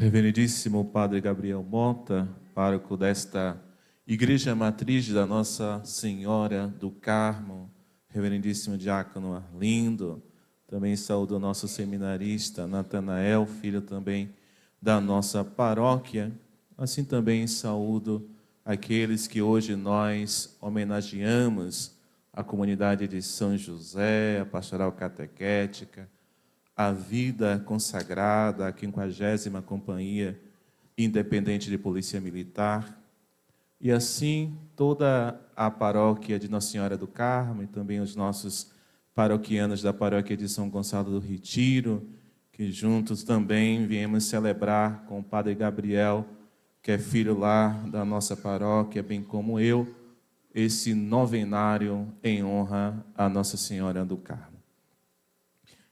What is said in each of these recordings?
Reverendíssimo Padre Gabriel Mota, pároco desta Igreja Matriz da Nossa Senhora do Carmo, Reverendíssimo Diácono Arlindo, também saúdo o nosso seminarista Natanael, filho também da nossa paróquia, assim também saúdo aqueles que hoje nós homenageamos, a comunidade de São José, a Pastoral Catequética, a vida consagrada, a 50ª Companhia Independente de Polícia Militar, e assim toda a paróquia de Nossa Senhora do Carmo e também os nossos paroquianos da paróquia de São Gonçalo do Retiro, que juntos também viemos celebrar com o Padre Gabriel, que é filho lá da nossa paróquia, bem como eu, esse novenário em honra a Nossa Senhora do Carmo.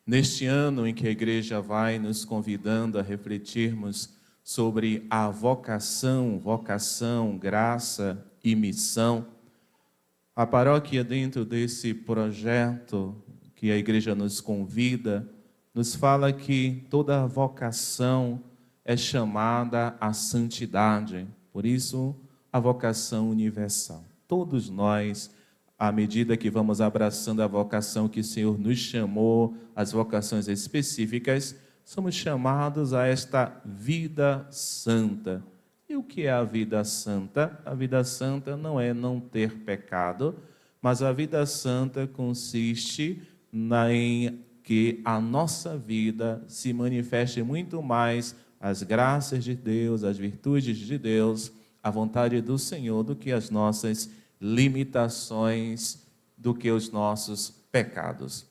Neste ano em que a Igreja vai nos convidando a refletirmos sobre a vocação, graça e missão, a paróquia, dentro desse projeto que a Igreja nos convida, nos fala que toda vocação é chamada à santidade, por isso a vocação universal. Todos nós, à medida que vamos abraçando a vocação que o Senhor nos chamou, as vocações específicas, somos chamados a esta vida santa. E o que é a vida santa? A vida santa não é não ter pecado, mas a vida santa consiste em que a nossa vida se manifeste muito mais as graças de Deus, as virtudes de Deus, a vontade do Senhor, do que as nossas limitações, do que os nossos pecados.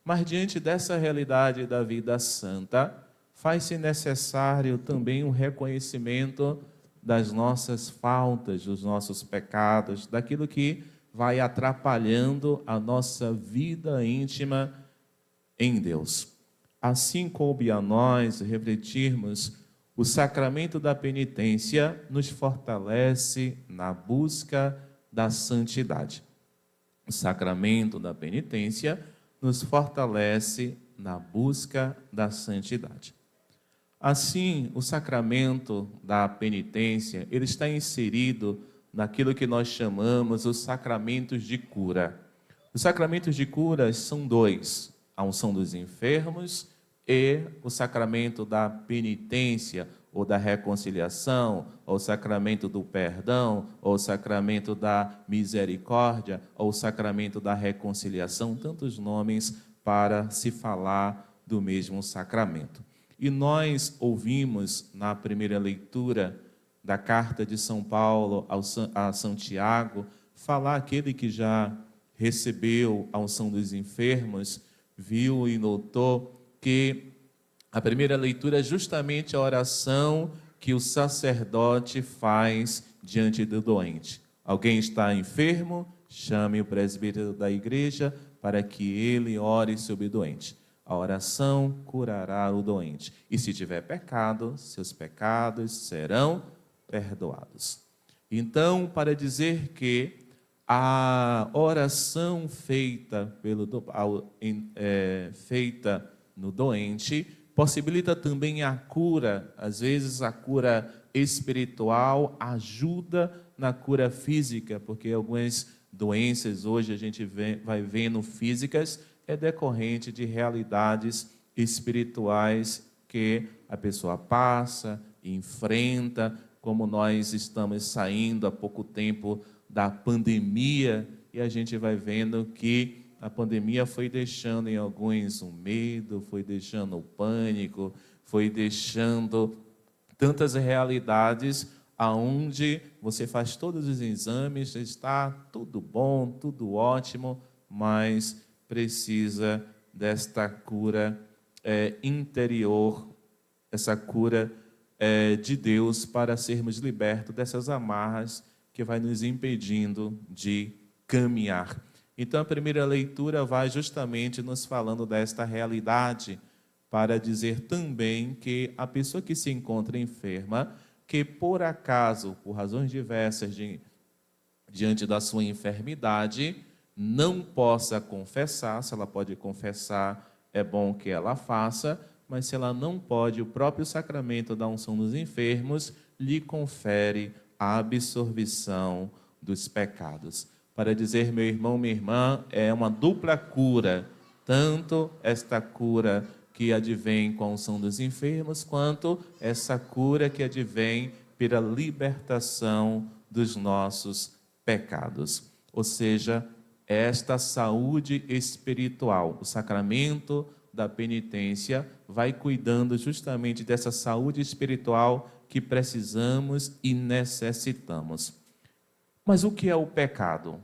Mas diante dessa realidade da vida santa, faz-se necessário também um reconhecimento das nossas faltas, dos nossos pecados, daquilo que vai atrapalhando a nossa vida íntima em Deus. Assim coube a nós refletirmos, o sacramento da penitência nos fortalece na busca da santidade. O sacramento da penitência nos fortalece na busca da santidade. Assim, o sacramento da penitência, ele está inserido naquilo que nós chamamos os sacramentos de cura. Os sacramentos de cura são dois: a unção dos enfermos e o sacramento da penitência, ou da reconciliação, ou o sacramento do perdão, ou o sacramento da misericórdia, ou o sacramento da reconciliação, tantos nomes para se falar do mesmo sacramento. E nós ouvimos na primeira leitura da carta de São Paulo a Santiago, falar aquele que já recebeu a unção dos enfermos, viu e notou que a primeira leitura é justamente a oração que o sacerdote faz diante do doente. Alguém está enfermo, chame o presbítero da igreja para que ele ore sobre o doente. A oração curará o doente. E se tiver pecado, seus pecados serão perdoados. Então, para dizer que a oração feita no doente possibilita também a cura, às vezes a cura espiritual ajuda na cura física, porque algumas doenças hoje a gente vai vendo físicas, é decorrente de realidades espirituais que a pessoa passa, enfrenta, como nós estamos saindo há pouco tempo da pandemia, e a gente vai vendo que a pandemia foi deixando em alguns um medo, foi deixando o pânico, foi deixando tantas realidades aonde você faz todos os exames, está tudo bom, tudo ótimo, mas precisa desta cura interior, essa cura de Deus para sermos libertos dessas amarras que vai nos impedindo de caminhar. Então, a primeira leitura vai justamente nos falando desta realidade, para dizer também que a pessoa que se encontra enferma, que por acaso, por razões diversas, diante da sua enfermidade, não possa confessar, se ela pode confessar, é bom que ela faça, mas se ela não pode, o próprio sacramento da unção dos enfermos lhe confere a absolvição dos pecados. Para dizer, meu irmão, minha irmã, é uma dupla cura, tanto esta cura que advém com a unção dos enfermos, quanto essa cura que advém pela libertação dos nossos pecados. Ou seja, esta saúde espiritual, o sacramento da penitência vai cuidando justamente dessa saúde espiritual que precisamos e necessitamos. Mas o que é o pecado?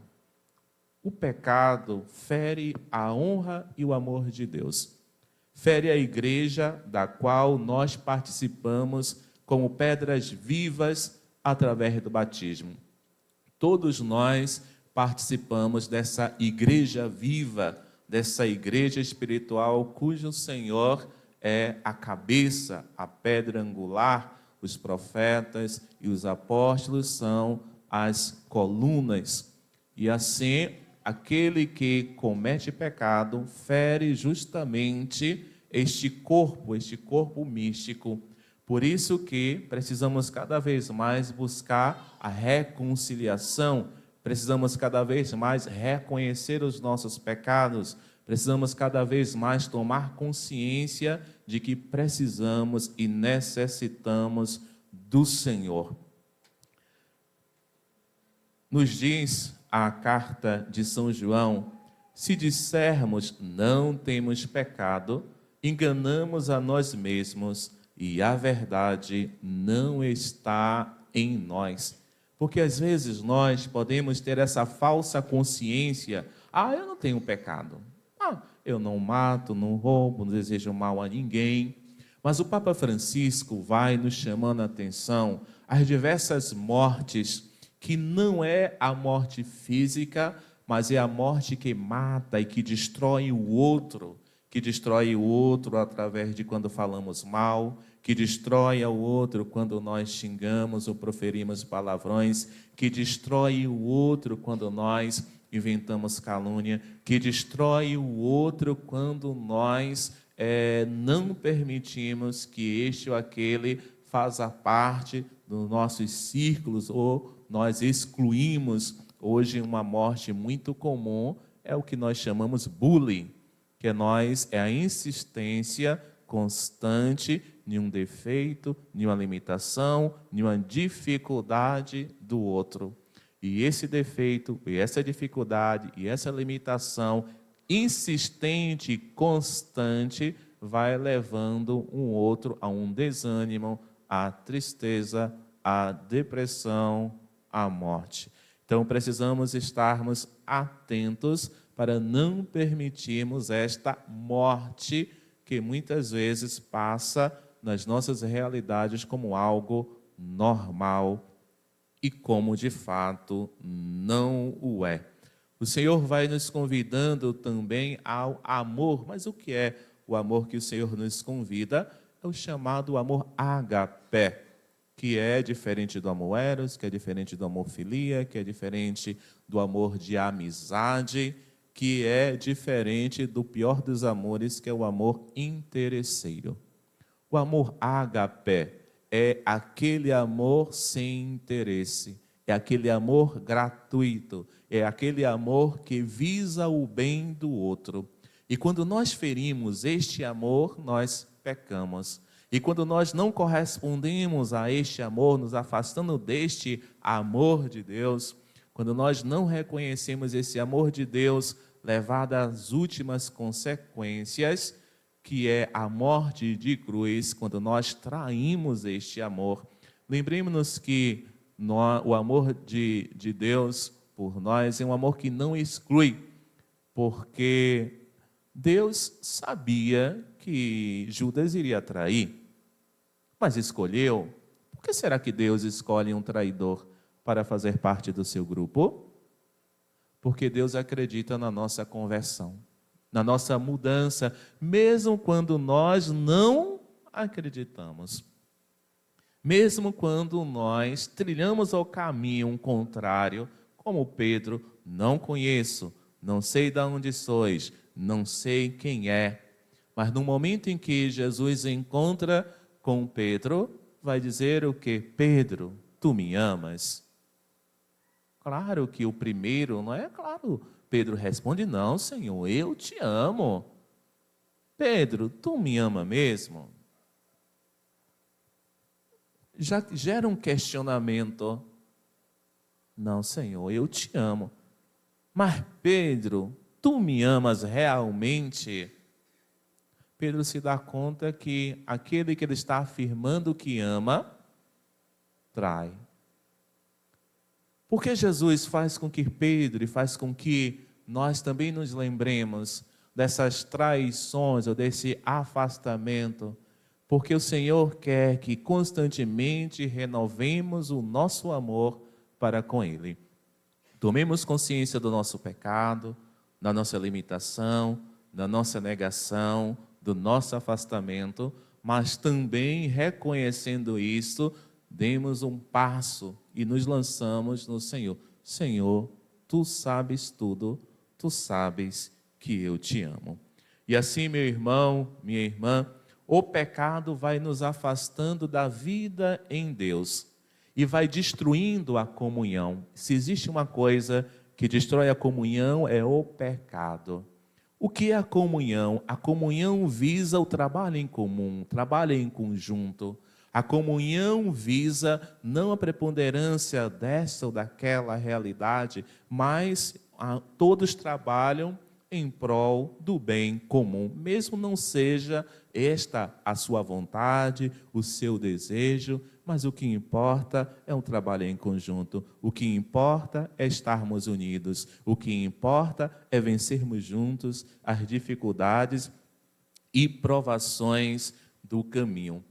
O pecado fere a honra e o amor de Deus. Fere a igreja da qual nós participamos como pedras vivas através do batismo. Todos nós participamos dessa igreja viva, dessa igreja espiritual cujo Senhor é a cabeça, a pedra angular. Os profetas e os apóstolos são as colunas. E assim, aquele que comete pecado fere justamente este corpo místico. Por isso que precisamos cada vez mais buscar a reconciliação, precisamos cada vez mais reconhecer os nossos pecados, precisamos cada vez mais tomar consciência de que precisamos e necessitamos do Senhor. Nos diz a carta de São João, se dissermos não temos pecado, enganamos a nós mesmos e a verdade não está em nós. Porque às vezes nós podemos ter essa falsa consciência, eu não tenho pecado, eu não mato, não roubo, não desejo mal a ninguém. Mas o Papa Francisco vai nos chamando a atenção às diversas mortes, que não é a morte física, mas é a morte que mata e que destrói o outro, através de quando falamos mal, que destrói ao outro quando nós xingamos ou proferimos palavrões, que destrói o outro quando nós inventamos calúnia, que destrói o outro quando nós não permitimos que este ou aquele faça parte dos nossos círculos, ou nós excluímos. Hoje uma morte muito comum é o que nós chamamos bullying, que é a insistência constante em um defeito, em uma limitação, em uma dificuldade do outro. E esse defeito, e essa dificuldade, e essa limitação insistente e constante vai levando um outro a um desânimo, à tristeza, à depressão, à morte. Então precisamos estarmos atentos para não permitirmos esta morte que muitas vezes passa nas nossas realidades como algo normal e como de fato não o é. O Senhor vai nos convidando também ao amor, mas o que é o amor que o Senhor nos convida? É o chamado amor ágape, que é diferente do amor eros, que é diferente do amor filia, que é diferente do amor de amizade, que é diferente do pior dos amores, que é o amor interesseiro. O amor ágape é aquele amor sem interesse, é aquele amor gratuito, é aquele amor que visa o bem do outro. E quando nós ferimos este amor, nós pecamos. E quando nós não correspondemos a este amor, nos afastando deste amor de Deus, quando nós não reconhecemos esse amor de Deus, levado às últimas consequências, que é a morte de cruz, quando nós traímos este amor. Lembremos-nos que o amor de Deus por nós é um amor que não exclui, porque Deus sabia que Judas iria trair, mas escolheu. Por que será que Deus escolhe um traidor para fazer parte do seu grupo? Porque Deus acredita na nossa conversão, na nossa mudança, mesmo quando nós não acreditamos. Mesmo quando nós trilhamos o caminho contrário, como Pedro, não conheço, não sei de onde sois, não sei quem é. Mas no momento em que Jesus encontra com Pedro, vai dizer o quê? Pedro, tu me amas? Claro que o primeiro, não é? Claro, Pedro responde, não, Senhor, eu te amo. Pedro, tu me ama mesmo? Já gera um questionamento. Não, Senhor, eu te amo. Mas Pedro, tu me amas realmente? Pedro se dá conta que aquele que ele está afirmando que ama, trai. Porque Jesus faz com que Pedro e faz com que nós também nos lembremos dessas traições ou desse afastamento? Porque o Senhor quer que constantemente renovemos o nosso amor para com Ele. Tomemos consciência do nosso pecado, da nossa limitação, da nossa negação, do nosso afastamento, mas também reconhecendo isso, demos um passo e nos lançamos no Senhor. Senhor, tu sabes tudo, tu sabes que eu te amo. E assim, meu irmão, minha irmã, o pecado vai nos afastando da vida em Deus e vai destruindo a comunhão. Se existe uma coisa que destrói a comunhão, é o pecado. O que é a comunhão? A comunhão visa o trabalho em comum, trabalho em conjunto. A comunhão visa não a preponderância dessa ou daquela realidade, mas todos trabalham em prol do bem comum, mesmo não seja esta a sua vontade, o seu desejo, mas o que importa é um trabalho em conjunto, o que importa é estarmos unidos, o que importa é vencermos juntos as dificuldades e provações do caminho.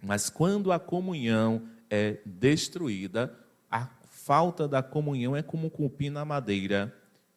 Mas quando a comunhão é destruída, a falta da comunhão é como um cupim na madeira,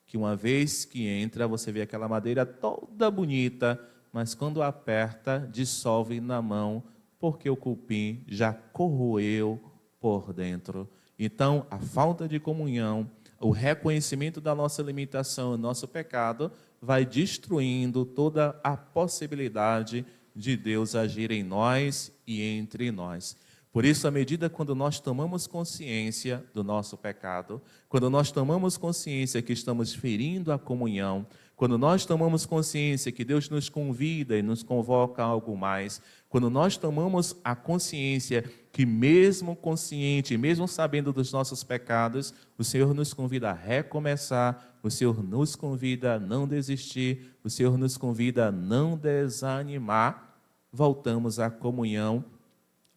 que uma vez que entra, você vê aquela madeira toda bonita, mas quando aperta, dissolve na mão, porque o cupim já corroeu por dentro. Então, a falta de comunhão, o reconhecimento da nossa limitação, o nosso pecado, vai destruindo toda a possibilidade de Deus agir em nós e entre nós. Por isso, à medida quando nós tomamos consciência do nosso pecado, quando nós tomamos consciência que estamos ferindo a comunhão, quando nós tomamos consciência que Deus nos convida e nos convoca a algo mais, quando nós tomamos a consciência que mesmo consciente, mesmo sabendo dos nossos pecados, o Senhor nos convida a recomeçar, o Senhor nos convida a não desistir, o Senhor nos convida a não desanimar, voltamos à comunhão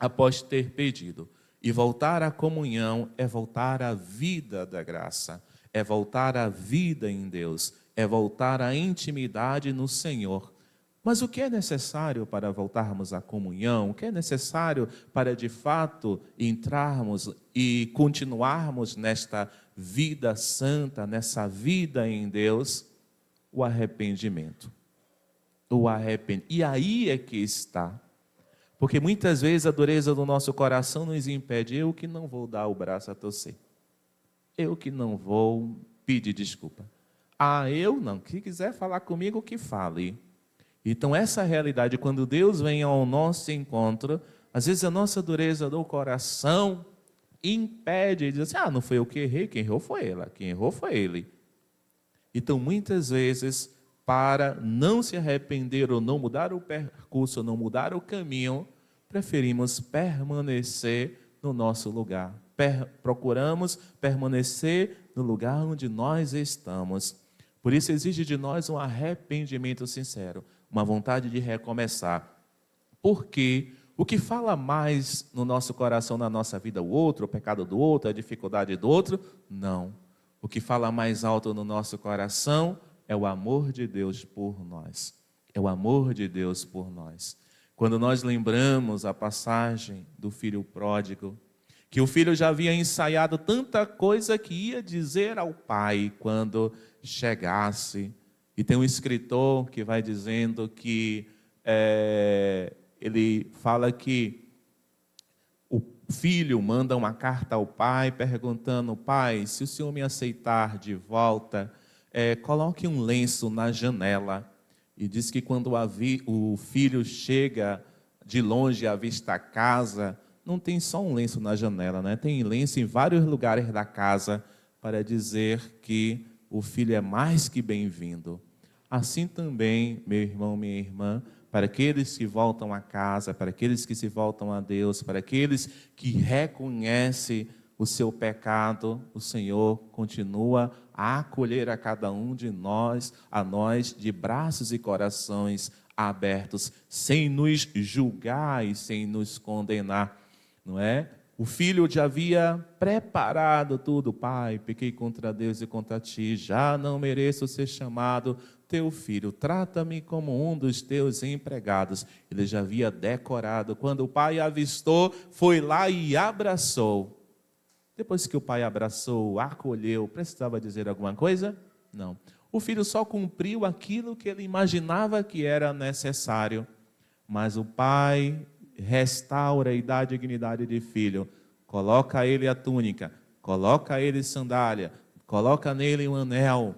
após ter pedido. E voltar à comunhão é voltar à vida da graça, é voltar à vida em Deus, é voltar à intimidade no Senhor. Mas o que é necessário para voltarmos à comunhão? O que é necessário para, de fato, entrarmos e continuarmos nesta vida santa, nessa vida em Deus? O arrependimento. E aí é que está. Porque muitas vezes a dureza do nosso coração nos impede. Eu que não vou dar o braço a torcer. Eu que não vou pedir desculpa. Eu não. Quem quiser falar comigo, que fale. Então essa realidade, quando Deus vem ao nosso encontro, às vezes a nossa dureza do coração impede. E diz assim, não foi eu que errei, quem errou foi ela, quem errou foi ele. Então muitas vezes, para não se arrepender ou não mudar o percurso, ou não mudar o caminho, preferimos permanecer no nosso lugar. Procuramos permanecer no lugar onde nós estamos. Por isso exige de nós um arrependimento sincero, uma vontade de recomeçar. Porque o que fala mais no nosso coração, na nossa vida, o outro, o pecado do outro, a dificuldade do outro? Não. O que fala mais alto no nosso coração é o amor de Deus por nós. É o amor de Deus por nós. Quando nós lembramos a passagem do filho pródigo, que o filho já havia ensaiado tanta coisa que ia dizer ao pai quando chegasse. E tem um escritor que vai dizendo que ele fala que o filho manda uma carta ao pai perguntando: pai, se o senhor me aceitar de volta, coloque um lenço na janela. E diz que quando o filho chega de longe e avista a casa, não tem só um lenço na janela, né? Tem lenço em vários lugares da casa para dizer que o filho é mais que bem-vindo. Assim também, meu irmão, minha irmã, para aqueles que voltam a casa, para aqueles que se voltam a Deus, para aqueles que reconhecem o seu pecado, o Senhor continua a acolher a cada um de nós, a nós, de braços e corações abertos, sem nos julgar e sem nos condenar, não é? O filho já havia preparado tudo. Pai, pequei contra Deus e contra ti, já não mereço ser chamado teu filho, trata-me como um dos teus empregados. Ele já havia decorado. Quando o pai avistou, foi lá e abraçou. Depois que o pai abraçou, acolheu, precisava dizer alguma coisa? Não. O filho só cumpriu aquilo que ele imaginava que era necessário. Mas o pai restaura e dá a dignidade de filho. Coloca a ele a túnica, coloca a ele sandália, coloca nele um anel,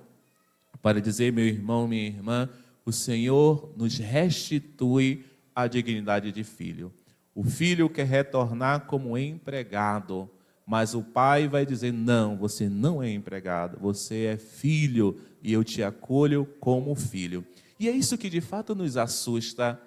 para dizer, meu irmão, minha irmã, o Senhor nos restitui a dignidade de filho. O filho quer retornar como empregado, mas o pai vai dizer, não, você não é empregado, você é filho e eu te acolho como filho. E é isso que de fato nos assusta,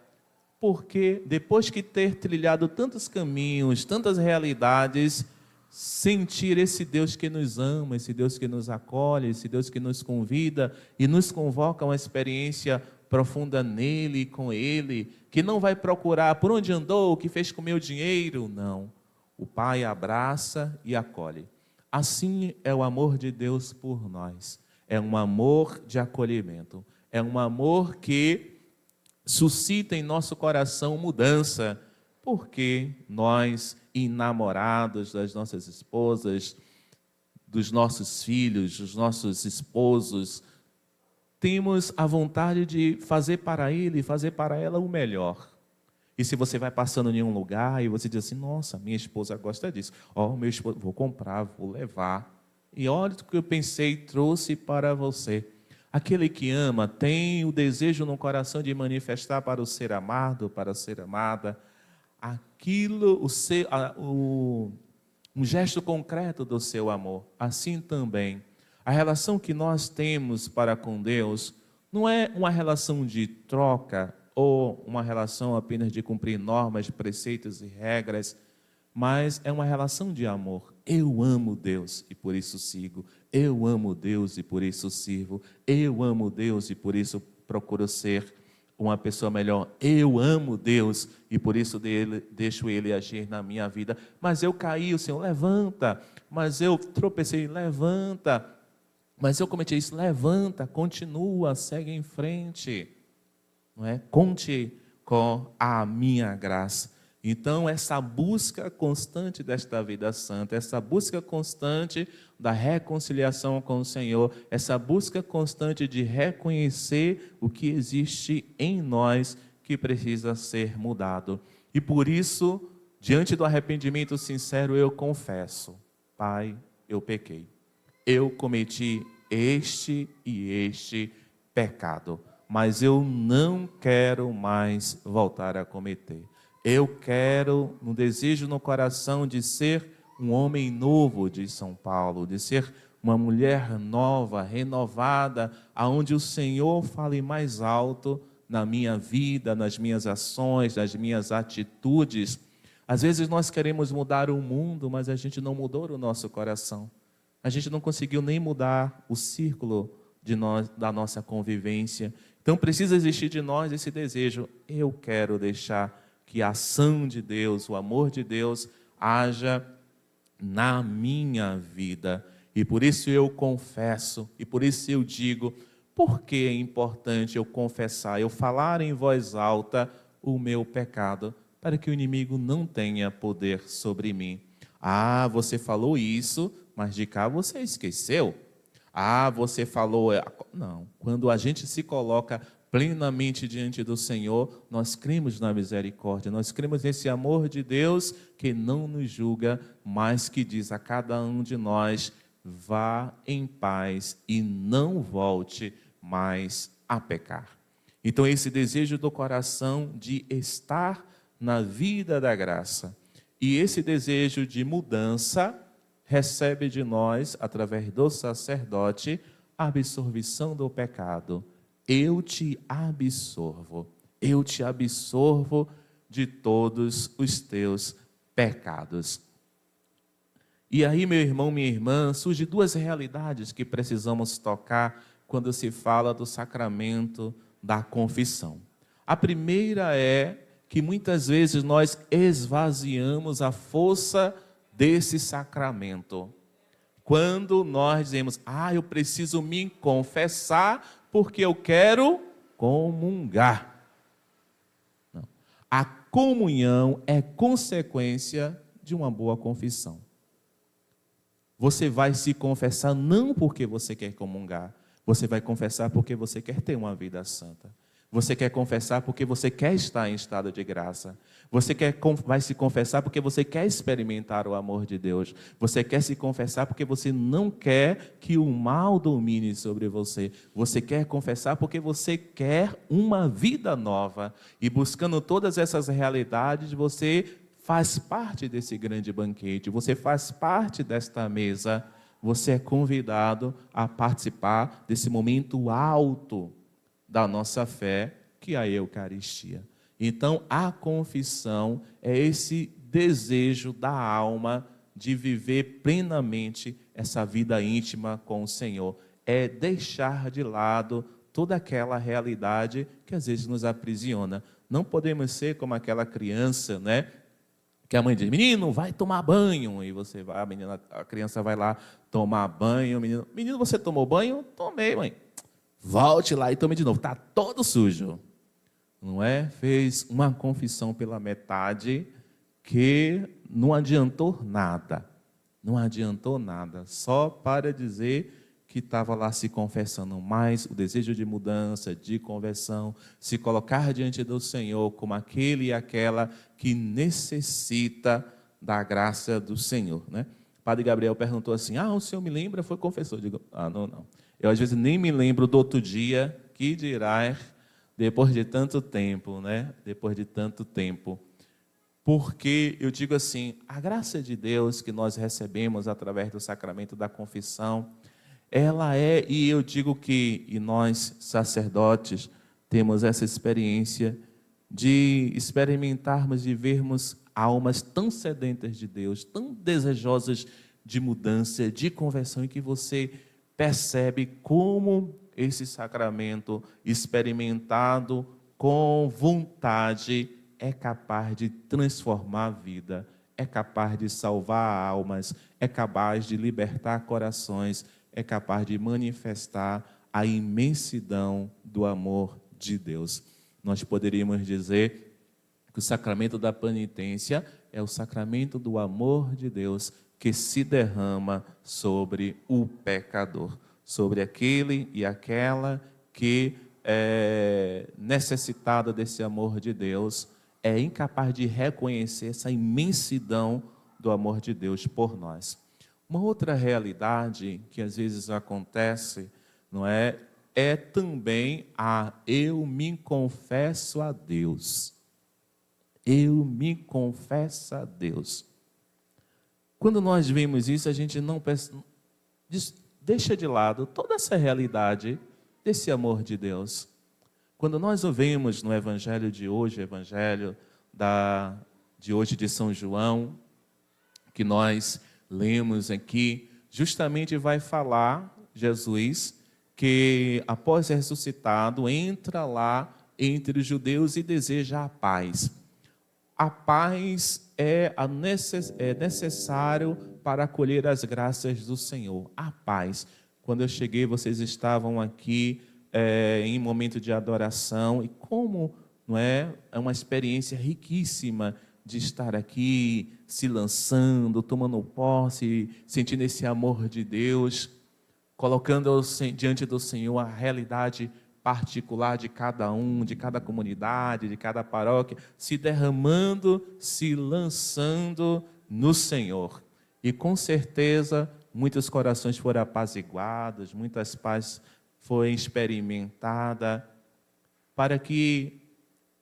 porque depois que ter trilhado tantos caminhos, tantas realidades, sentir esse Deus que nos ama, esse Deus que nos acolhe, esse Deus que nos convida e nos convoca a uma experiência profunda nele e com ele, que não vai procurar por onde andou, o que fez com o meu dinheiro, não. O Pai abraça e acolhe. Assim é o amor de Deus por nós. É um amor de acolhimento. É um amor que suscita em nosso coração mudança, porque nós, enamorados das nossas esposas, dos nossos filhos, dos nossos esposos, temos a vontade de fazer para ele e fazer para ela o melhor. E se você vai passando em um lugar e você diz assim, nossa, minha esposa gosta disso, meu esposo, vou comprar, vou levar, e olha o que eu pensei, trouxe para você. Aquele que ama tem o desejo no coração de manifestar para o ser amado, para ser amada, um gesto concreto do seu amor. Assim também, a relação que nós temos para com Deus não é uma relação de troca ou uma relação apenas de cumprir normas, preceitos e regras, mas é uma relação de amor. Eu amo Deus e por isso sigo. Eu amo Deus e por isso sirvo. Eu amo Deus e por isso procuro ser uma pessoa melhor. Eu amo Deus e por isso deixo Ele agir na minha vida. Mas eu caí, o Senhor levanta. Mas eu tropecei, levanta. Mas eu cometi isso, levanta, continua, segue em frente. Não é? Conte com a minha graça. Então, essa busca constante desta vida santa, essa busca constante da reconciliação com o Senhor, essa busca constante de reconhecer o que existe em nós que precisa ser mudado. E por isso, diante do arrependimento sincero, eu confesso, Pai, eu pequei. Eu cometi este e este pecado, mas eu não quero mais voltar a cometer. Eu quero, um desejo no coração de ser um homem novo, diz São Paulo, de ser uma mulher nova, renovada, aonde o Senhor fale mais alto na minha vida, nas minhas ações, nas minhas atitudes. Às vezes nós queremos mudar o mundo, mas a gente não mudou o nosso coração. A gente não conseguiu nem mudar o círculo da nossa convivência. Então precisa existir de nós esse desejo. Eu quero deixar que a ação de Deus, o amor de Deus, haja na minha vida. E por isso eu confesso, e por isso eu digo, por que é importante eu confessar, eu falar em voz alta o meu pecado, para que o inimigo não tenha poder sobre mim. Ah, você falou isso, mas de cá você esqueceu. Ah, você falou... Não, quando a gente se coloca plenamente diante do Senhor, nós cremos na misericórdia, nós cremos nesse amor de Deus que não nos julga, mas que diz a cada um de nós, vá em paz e não volte mais a pecar. Então, esse desejo do coração de estar na vida da graça. E esse desejo de mudança recebe de nós, através do sacerdote, a absolvição do pecado. Eu te absolvo de todos os teus pecados. E aí, meu irmão, minha irmã, surgem duas realidades que precisamos tocar quando se fala do sacramento da confissão. A primeira é que muitas vezes nós esvaziamos a força desse sacramento. Quando nós dizemos, eu preciso me confessar porque eu quero comungar. Não. A comunhão é consequência de uma boa confissão. Você vai se confessar não porque você quer comungar, você vai confessar porque você quer ter uma vida santa. Você quer confessar porque você quer estar em estado de graça. Você vai se confessar porque você quer experimentar o amor de Deus. Você quer se confessar porque você não quer que o mal domine sobre você. Você quer confessar porque você quer uma vida nova. E buscando todas essas realidades, você faz parte desse grande banquete. Você faz parte desta mesa. Você é convidado a participar desse momento alto da nossa fé, que é a Eucaristia. Então, a confissão é esse desejo da alma de viver plenamente essa vida íntima com o Senhor. É deixar de lado toda aquela realidade que às vezes nos aprisiona. Não podemos ser como aquela criança, né? Que a mãe diz, menino, vai tomar banho. E você vai, a criança vai lá tomar banho. Menino, você tomou banho? Tomei, mãe. Volte lá e tome de novo. Está todo sujo. Não é? Fez uma confissão pela metade que não adiantou nada. Não adiantou nada. Só para dizer que estava lá se confessando. Mas o desejo de mudança, de conversão, se colocar diante do Senhor como aquele e aquela que necessita da graça do Senhor. Né? O Padre Gabriel perguntou assim, o senhor me lembra? Foi confessor. Eu digo, não. Eu, às vezes, nem me lembro do outro dia, que dirá depois de tanto tempo, né? Depois de tanto tempo. Porque eu digo assim, a graça de Deus que nós recebemos através do sacramento da confissão, ela é, e eu digo que, e nós, sacerdotes, temos essa experiência de experimentarmos e vermos almas tão sedentas de Deus, tão desejosas de mudança, de conversão, e que você percebe como esse sacramento experimentado com vontade é capaz de transformar a vida, é capaz de salvar almas, é capaz de libertar corações, é capaz de manifestar a imensidão do amor de Deus. Nós poderíamos dizer que o sacramento da penitência é o sacramento do amor de Deus que se derrama sobre o pecador, sobre aquele e aquela que é necessitada desse amor de Deus, é incapaz de reconhecer essa imensidão do amor de Deus por nós. Uma outra realidade que às vezes acontece, não é? É também eu me confesso a Deus. Eu me confesso a Deus. Quando nós vemos isso, a gente não deixa de lado toda essa realidade desse amor de Deus. Quando nós ouvimos no Evangelho de hoje, o Evangelho de hoje de São João, que nós lemos aqui, justamente vai falar, Jesus, que após ser ressuscitado, entra lá entre os judeus e deseja a paz. A paz é necessário para acolher as graças do Senhor. A paz. Quando eu cheguei, vocês estavam aqui em momento de adoração. E como não é uma experiência riquíssima de estar aqui, se lançando, tomando posse, sentindo esse amor de Deus, colocando diante do Senhor a realidade particular de cada um, de cada comunidade, de cada paróquia, se derramando, se lançando no Senhor. E com certeza, muitos corações foram apaziguados, muitas paz foi experimentada. para que,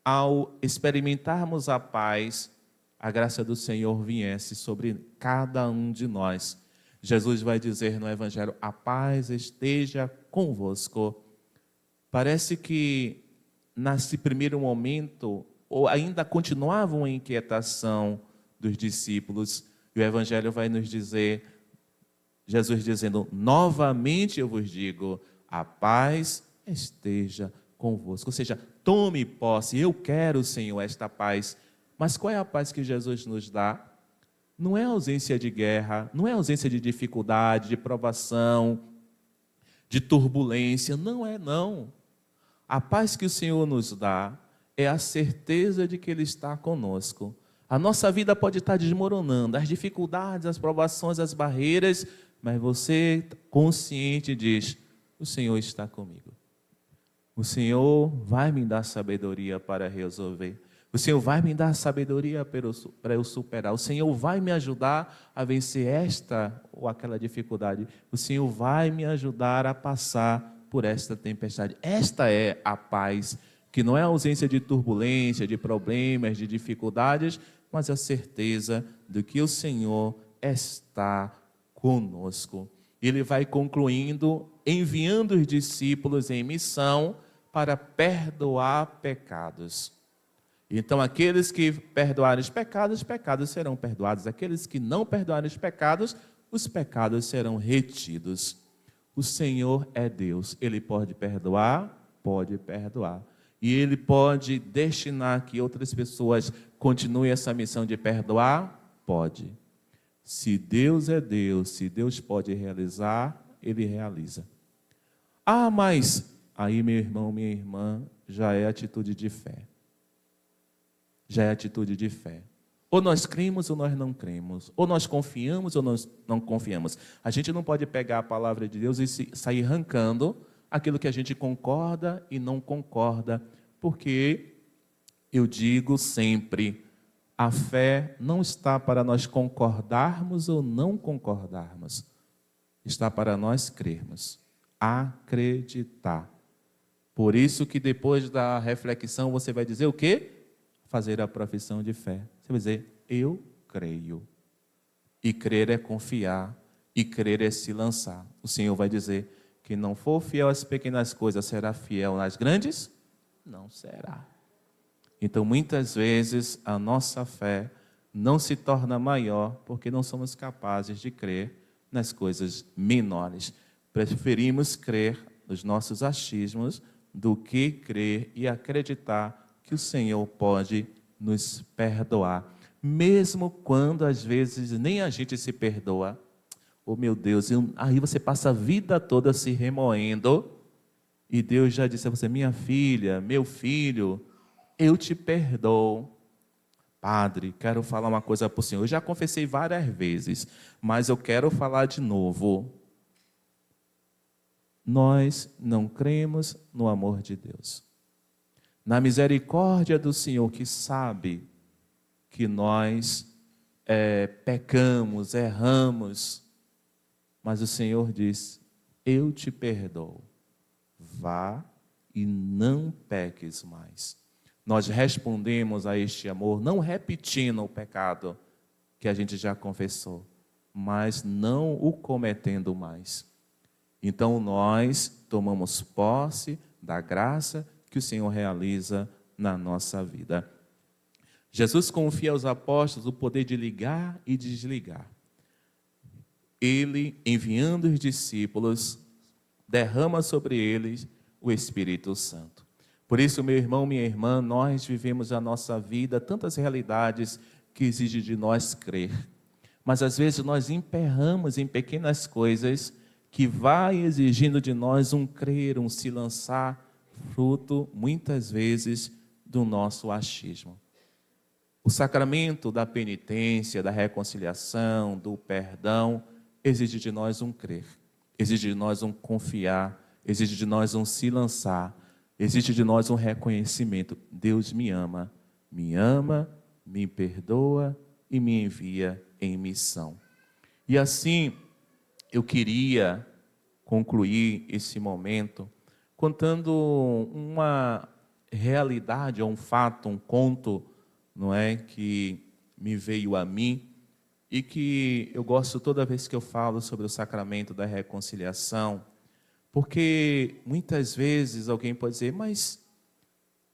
ao experimentarmos a paz, a graça do Senhor viesse sobre cada um de nós. Jesus vai dizer no Evangelho: a paz esteja convosco. Parece que, nesse primeiro momento, ou ainda continuava uma inquietação dos discípulos, e o Evangelho vai nos dizer, Jesus dizendo: novamente eu vos digo, a paz esteja convosco. Ou seja, tome posse, eu quero, Senhor, esta paz. Mas qual é a paz que Jesus nos dá? Não é ausência de guerra, não é ausência de dificuldade, de provação, de turbulência, não é não. A paz que o Senhor nos dá é a certeza de que Ele está conosco. A nossa vida pode estar desmoronando, as dificuldades, as provações, as barreiras, mas você, consciente, diz: o Senhor está comigo. O Senhor vai me dar sabedoria para resolver. O Senhor vai me dar sabedoria para eu superar. O Senhor vai me ajudar a vencer esta ou aquela dificuldade. O Senhor vai me ajudar a passar por esta tempestade. Esta é a paz, que não é a ausência de turbulência, de problemas, de dificuldades, mas a certeza de que o Senhor está conosco. Ele vai concluindo, enviando os discípulos em missão para perdoar pecados. Então, aqueles que perdoarem os pecados serão perdoados. Aqueles que não perdoarem os pecados serão retidos. O Senhor é Deus. Ele pode perdoar, pode perdoar. E Ele pode destinar que outras pessoas continuem essa missão de perdoar? Pode. Se Deus é Deus, se Deus pode realizar, Ele realiza. Ah, mas aí, meu irmão, minha irmã, já é atitude de fé. Já é atitude de fé. Ou nós cremos ou nós não cremos. Ou nós confiamos ou nós não confiamos. A gente não pode pegar a palavra de Deus e sair arrancando aquilo que a gente concorda e não concorda. Porque eu digo sempre, a fé não está para nós concordarmos ou não concordarmos. Está para nós crermos. Acreditar. Por isso que depois da reflexão você vai dizer o quê? Fazer a profissão de fé. Você vai dizer: eu creio. E crer é confiar, e crer é se lançar. O Senhor vai dizer: quem não for fiel às pequenas coisas, será fiel nas grandes? Não será. Então, muitas vezes, a nossa fé não se torna maior, porque não somos capazes de crer nas coisas menores. Preferimos crer nos nossos achismos do que crer e acreditar que o Senhor pode nos perdoar, mesmo quando às vezes nem a gente se perdoa. Oh meu Deus, aí você passa a vida toda se remoendo, e Deus já disse a você: minha filha, meu filho, eu te perdoo. Padre, quero falar uma coisa para o Senhor. Eu já confessei várias vezes, mas eu quero falar de novo. Nós não cremos no amor de Deus. Na misericórdia do Senhor, que sabe que nós pecamos, erramos, mas o Senhor diz: eu te perdoo, vá e não peques mais. Nós respondemos a este amor não repetindo o pecado que a gente já confessou, mas não o cometendo mais. Então nós tomamos posse da graça que o Senhor realiza na nossa vida. Jesus confia aos apóstolos o poder de ligar e desligar. Ele, enviando os discípulos, derrama sobre eles o Espírito Santo. Por isso, meu irmão, minha irmã, nós vivemos a nossa vida, tantas realidades que exigem de nós crer. Mas às vezes nós emperramos em pequenas coisas que vai exigindo de nós um crer, um se lançar, fruto, muitas vezes, do nosso achismo. O sacramento da penitência, da reconciliação, do perdão, exige de nós um crer, exige de nós um confiar, exige de nós um se lançar, exige de nós um reconhecimento. Deus me ama, me perdoa e me envia em missão. E assim, eu queria concluir esse momento contando uma realidade, ou um fato, um conto, não é, que me veio a mim e que eu gosto toda vez que eu falo sobre o sacramento da reconciliação, porque muitas vezes alguém pode dizer, mas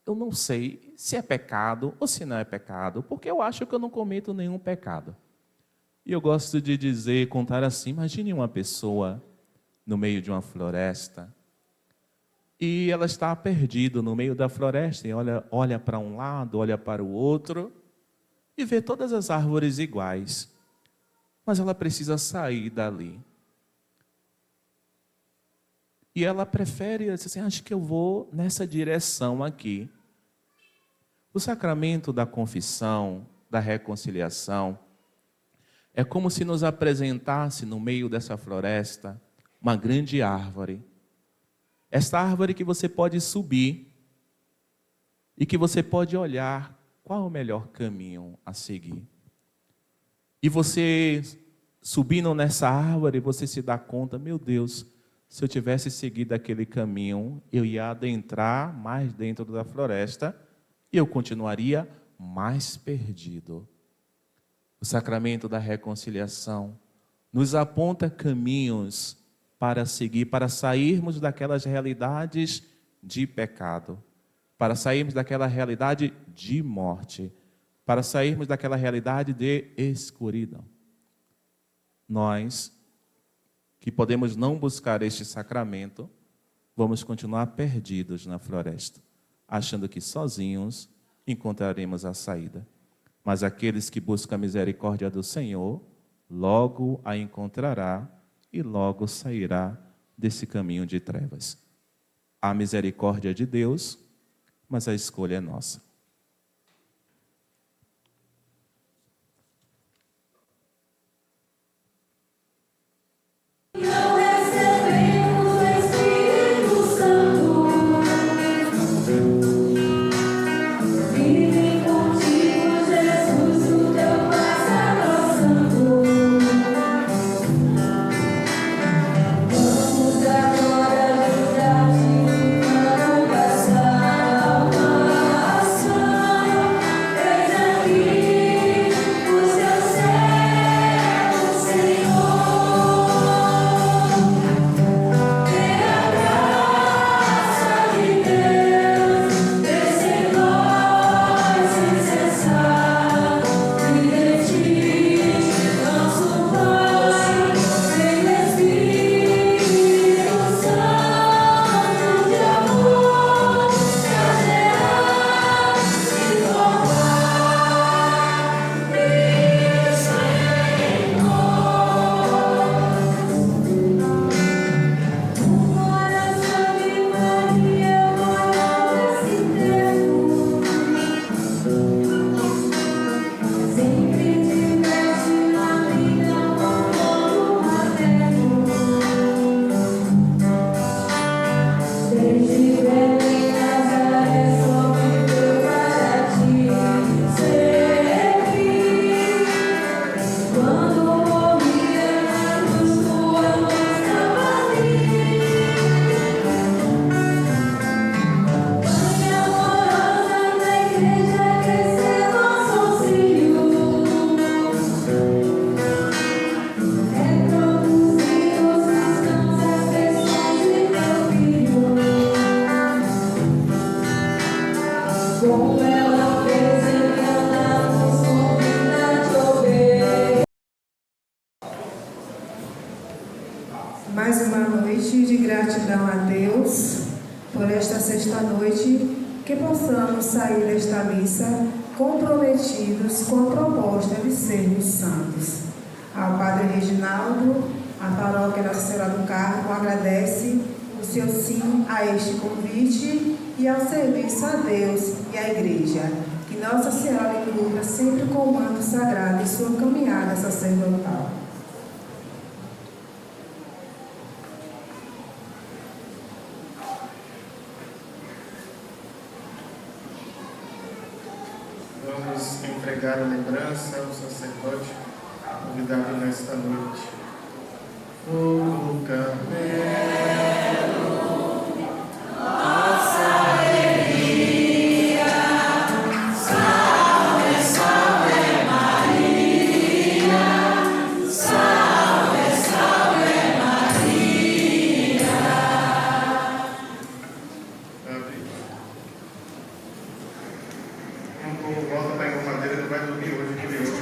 eu não sei se é pecado ou se não é pecado, porque eu acho que eu não cometo nenhum pecado. E eu gosto de dizer, contar assim, imagine uma pessoa no meio de uma floresta, e ela está perdida no meio da floresta, e olha para um lado, olha para o outro, e vê todas as árvores iguais. Mas ela precisa sair dali. E ela prefere, ela diz assim, acho que eu vou nessa direção aqui. O sacramento da confissão, da reconciliação, é como se nos apresentasse no meio dessa floresta uma grande árvore. Esta árvore que você pode subir e que você pode olhar qual é o melhor caminho a seguir. E você, subindo nessa árvore, você se dá conta, meu Deus, se eu tivesse seguido aquele caminho, eu ia adentrar mais dentro da floresta e eu continuaria mais perdido. O sacramento da reconciliação nos aponta caminhos para seguir, para sairmos daquelas realidades de pecado, para sairmos daquela realidade de morte, para sairmos daquela realidade de escuridão. Nós, que podemos não buscar este sacramento, vamos continuar perdidos na floresta, achando que sozinhos encontraremos a saída. Mas aqueles que buscam a misericórdia do Senhor, logo a encontrará e logo sairá desse caminho de trevas. A misericórdia de Deus, mas a escolha é nossa. Mais uma noite de gratidão a Deus por esta sexta-noite, que possamos sair desta missa comprometidos com a proposta de sermos santos. Ao Padre Reginaldo, a Paróquia Nossa Senhora do Carmo agradece o seu sim a este convite e ao serviço a Deus e à Igreja. Que Nossa Senhora lhe cubra sempre com o manto sagrado em sua caminhada sacerdotal. Vamos entregar a lembrança ao sacerdote convidado nesta noite. O Carmelo, nossa alegria. o povo volta para a madeira, não vai dormir hoje, curioso.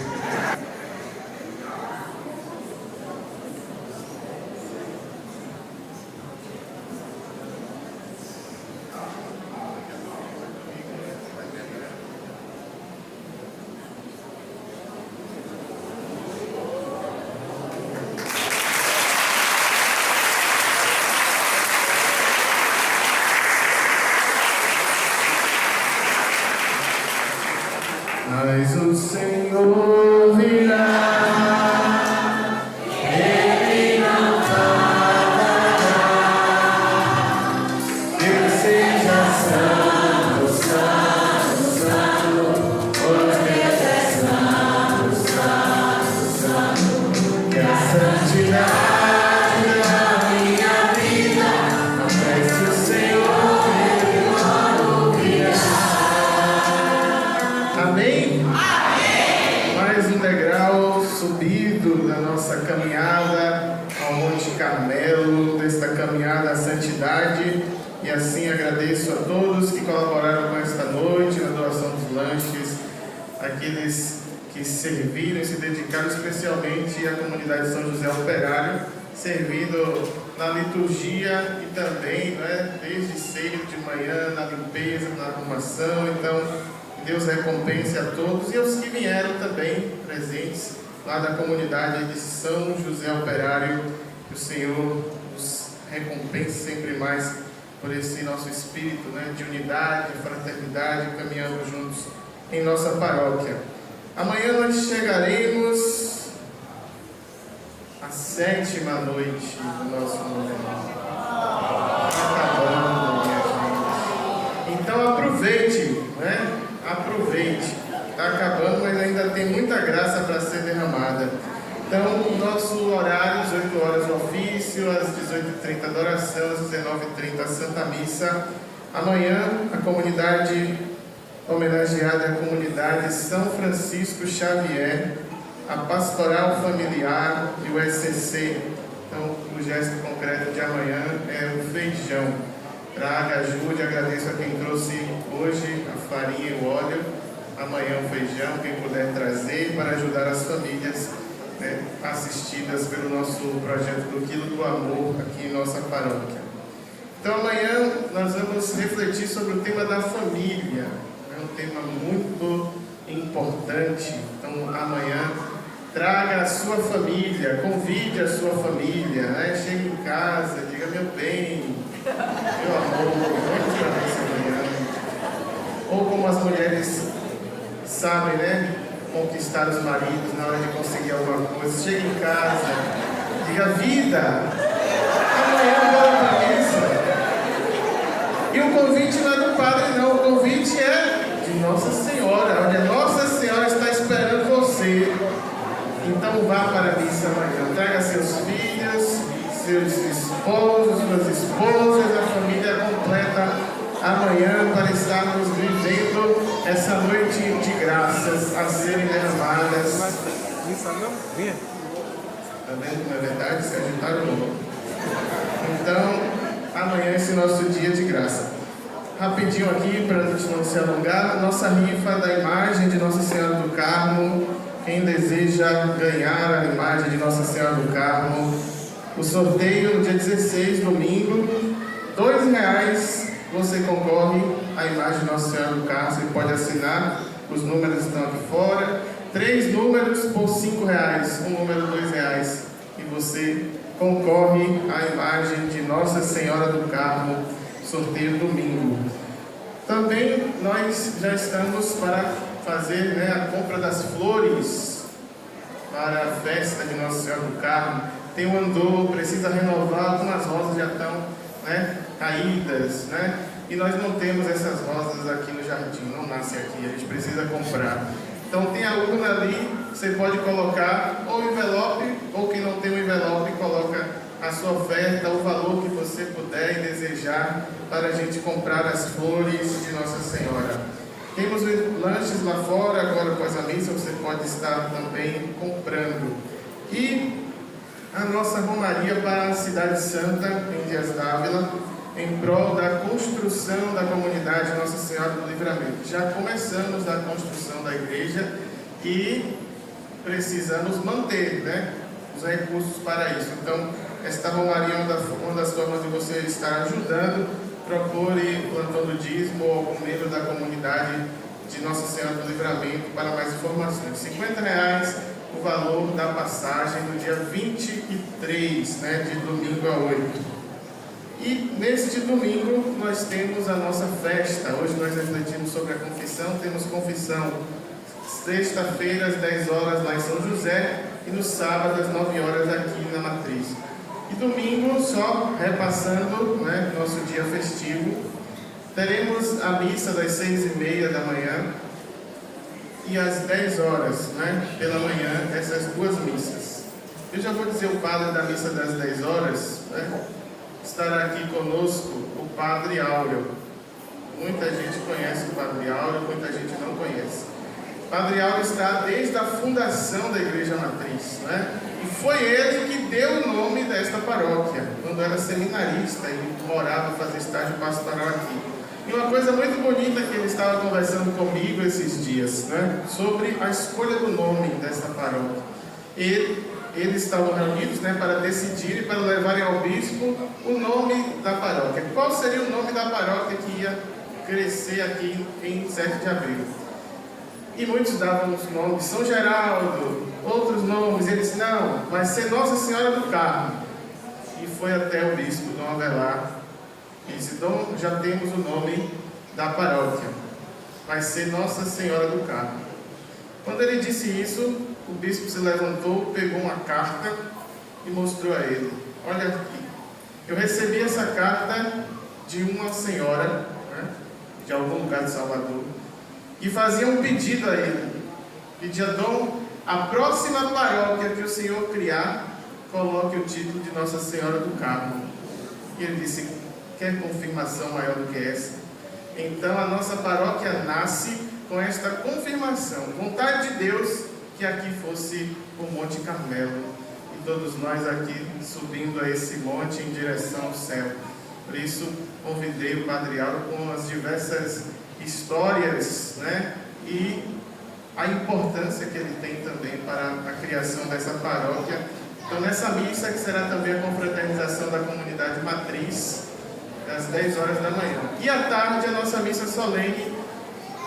Mas o Senhor virá, Ele não tardará. Ele seja santo, santo, santo, porque é santo, santo, santo. Que a santidade da minha vida, apresse o Senhor, Ele não virá. Amém? Mais um degrau subido na nossa caminhada ao Monte Carmelo, desta caminhada à santidade. E assim agradeço a todos que colaboraram com esta noite na doação dos lanches, aqueles que serviram e se dedicaram especialmente à comunidade de São José Operário, servindo na liturgia e também, desde cedo de manhã, na limpeza, na arrumação. Então, Deus recompense a todos e aos que vieram também presentes lá da comunidade de São José Operário. Que o Senhor nos recompense sempre mais por esse nosso espírito de unidade, fraternidade, caminhando juntos em nossa paróquia. Amanhã nós chegaremos à 7ª noite do nosso movimento. Acabando, minha gente. Então aproveite, Aproveite. Está acabando, mas ainda tem muita graça para ser derramada. Então, o nosso horário, 18 horas o ofício, às 18h30 adoração, às 19h30 a Santa Missa. Amanhã, a comunidade homenageada é a comunidade São Francisco Xavier, a Pastoral Familiar e o SCC. Então, o gesto concreto de amanhã é o feijão. Traga, ajude, agradeço a quem trouxe hoje a farinha e o óleo, amanhã o feijão, quem puder trazer, para ajudar as famílias assistidas pelo nosso projeto do Quilo do Amor aqui em nossa paróquia. Então amanhã nós vamos refletir sobre o tema da família, é um tema muito importante. Então amanhã traga a sua família, convide a sua família, chegue em casa, diga: meu bem, meu amor, vamos para essa manhã. Ou como as mulheres sabem, conquistar os maridos na hora de conseguir alguma coisa. Chega em casa, diga: vida, amanhã bora para a missa. E o convite não é do padre, não. O convite é de Nossa Senhora, onde a Nossa Senhora está esperando você. Então vá para a missa amanhã. Traga seus filhos, seus esposos, suas esposas, a família completa amanhã para estarmos vivendo essa noite de graças a serem derramadas. Está vendo como é verdade? Se agitaram louco. Então, amanhã é esse nosso dia de graça. Rapidinho aqui, para a gente não se alongar, nossa rifa da imagem de Nossa Senhora do Carmo. Quem deseja ganhar a imagem de Nossa Senhora do Carmo, o sorteio no dia 16, domingo, R$2 você concorre à imagem de Nossa Senhora do Carmo. Você pode assinar, os números estão aqui fora. 3 números por R$5, um número R$2, e você concorre à imagem de Nossa Senhora do Carmo, sorteio domingo. Também nós já estamos para fazer a compra das flores para a festa de Nossa Senhora do Carmo. Tem um andor, precisa renovar, algumas rosas já estão caídas, e nós não temos essas rosas aqui no jardim, não nasce aqui, a gente precisa comprar. Então tem a urna ali, você pode colocar ou envelope, ou quem não tem um envelope, coloca a sua oferta, o valor que você puder e desejar, para a gente comprar as flores de Nossa Senhora. Temos lanches lá fora, agora após a missa, você pode estar também comprando. E a nossa romaria para a Cidade Santa, em Dias d'Ávila, em prol da construção da comunidade Nossa Senhora do Livramento. Já começamos a construção da igreja e precisamos manter, né, os recursos para isso. Então, esta romaria é uma das formas de você estar ajudando. Procure plantão do dízimo ou algum membro da comunidade de Nossa Senhora do Livramento para mais informações. R$50 o valor da passagem no dia 23, né, de domingo a 8. E neste domingo nós temos a nossa festa. Hoje nós refletimos sobre a confissão. Temos confissão sexta-feira às 10 horas lá em São José e no sábado às 9 horas aqui na Matriz. E domingo, só repassando, né, nosso dia festivo, teremos a missa das 6h30 da manhã e às 10 horas, né, pela manhã, essas duas missas. Eu já vou dizer o padre da missa das 10 horas, né? Estará aqui conosco o Padre Áureo. Muita gente conhece o Padre Áureo, muita gente não conhece. O Padre Áureo está desde a fundação da Igreja Matriz, né? E foi ele que deu o nome desta paróquia, quando era seminarista e morava, fazia estágio pastoral aqui. E uma coisa muito bonita que ele estava conversando comigo esses dias, né? Sobre a escolha do nome desta paróquia. Eles estavam reunidos, né, para decidir e para levarem ao bispo o nome da paróquia. Qual seria o nome da paróquia que ia crescer aqui em 7 de abril? E muitos davam os nomes, São Geraldo, outros nomes. Ele disse, não, vai ser Nossa Senhora do Carmo. E foi até o bispo, Dom Avelar, e disse, Dom, já temos o nome da paróquia, vai ser Nossa Senhora do Carmo. Quando ele disse isso, o bispo se levantou, pegou uma carta e mostrou a ele. Olha aqui, eu recebi essa carta de uma senhora, né, de algum lugar de Salvador, e fazia um pedido a ele. Pedia, Dom, a próxima paróquia que o senhor criar, coloque o título de Nossa Senhora do Carmo. E ele disse, quer confirmação maior do que essa? Então a nossa paróquia nasce com esta confirmação, vontade de Deus, que aqui fosse o Monte Carmelo, e todos nós aqui subindo a esse monte em direção ao céu. Por isso, convidei o Padre Áureo com as diversas histórias, né, e a importância que ele tem também para a criação dessa paróquia. Então, nessa missa, que será também a confraternização da comunidade Matriz, às 10 horas da manhã. E à tarde, a nossa missa solene,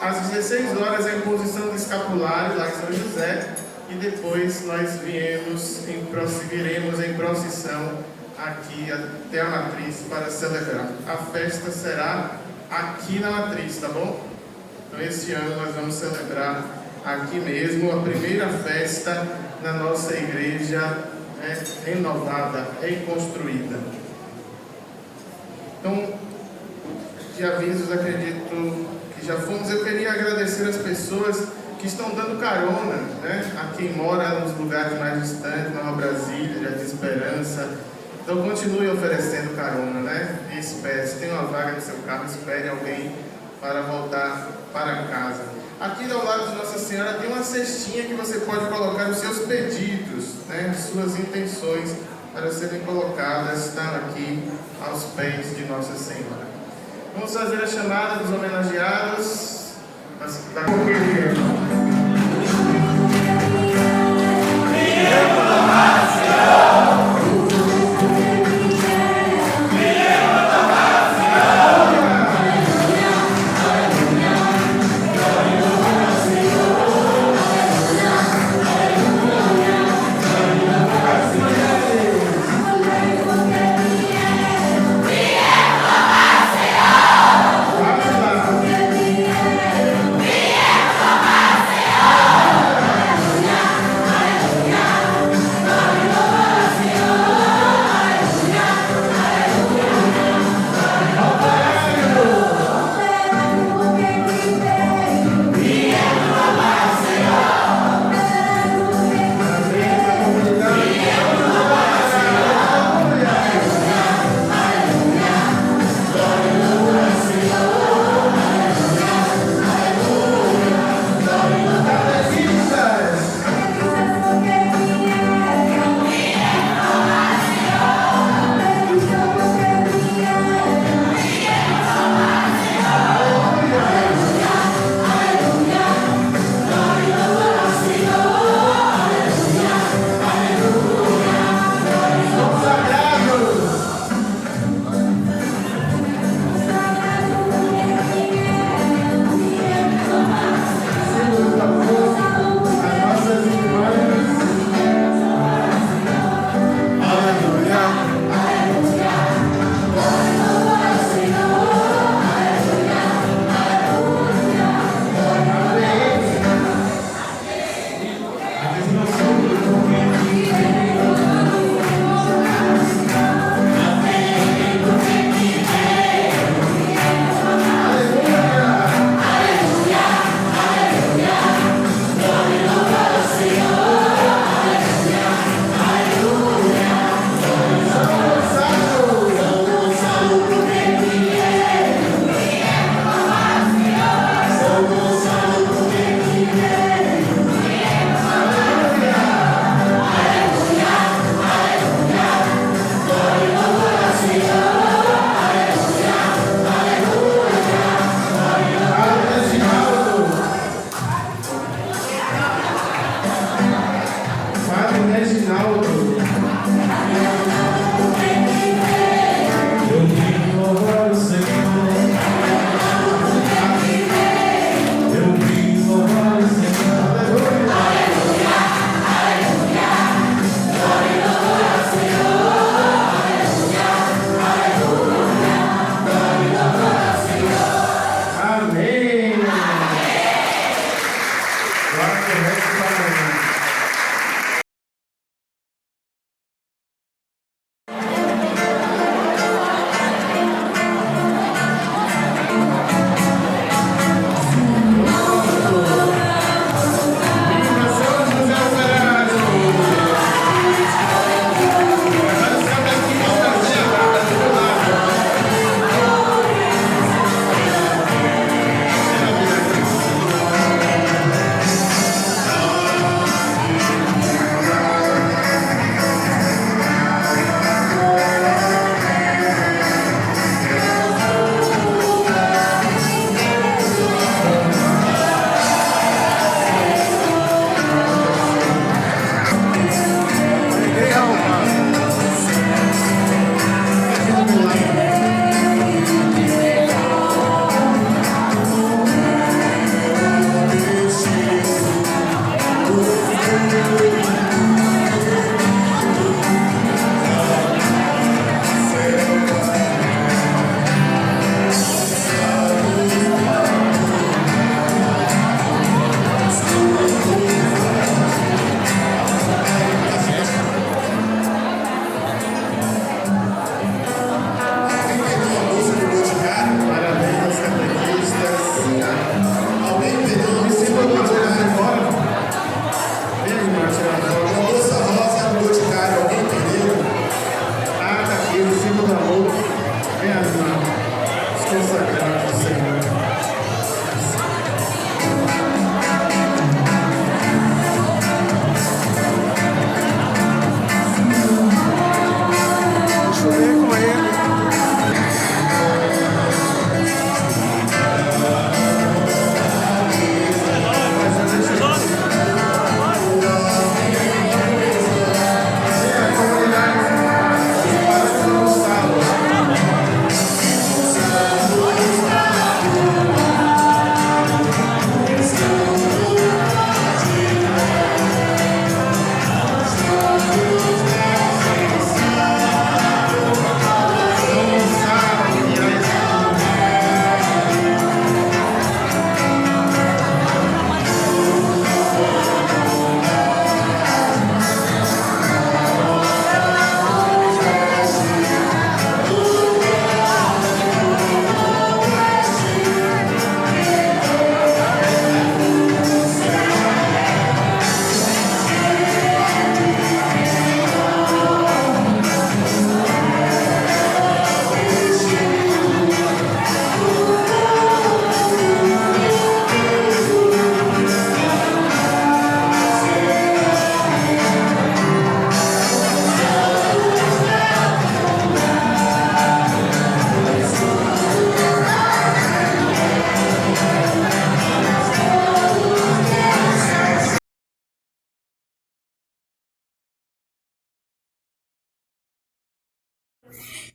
às 16 horas, a imposição do escapulário lá em São José, e depois nós seguiremos em procissão aqui até a Matriz para celebrar. A festa será aqui na Matriz, tá bom? Então este ano nós vamos celebrar aqui mesmo a primeira festa na nossa igreja, né, renovada, reconstruída. Então, de avisos, acredito que já fomos. Eu queria agradecer as pessoas que estão dando carona, né, a quem mora nos lugares mais distantes, Nova Brasília, Jardim Esperança. Então continue oferecendo carona, né? E espere, se tem uma vaga no seu carro, espere alguém para voltar para casa. Aqui ao lado de Nossa Senhora tem uma cestinha que você pode colocar os seus pedidos, né? Suas intenções para serem colocadas, estão aqui aos pés de Nossa Senhora. Vamos fazer a chamada dos homenageados.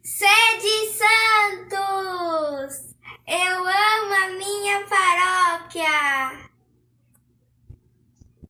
Seja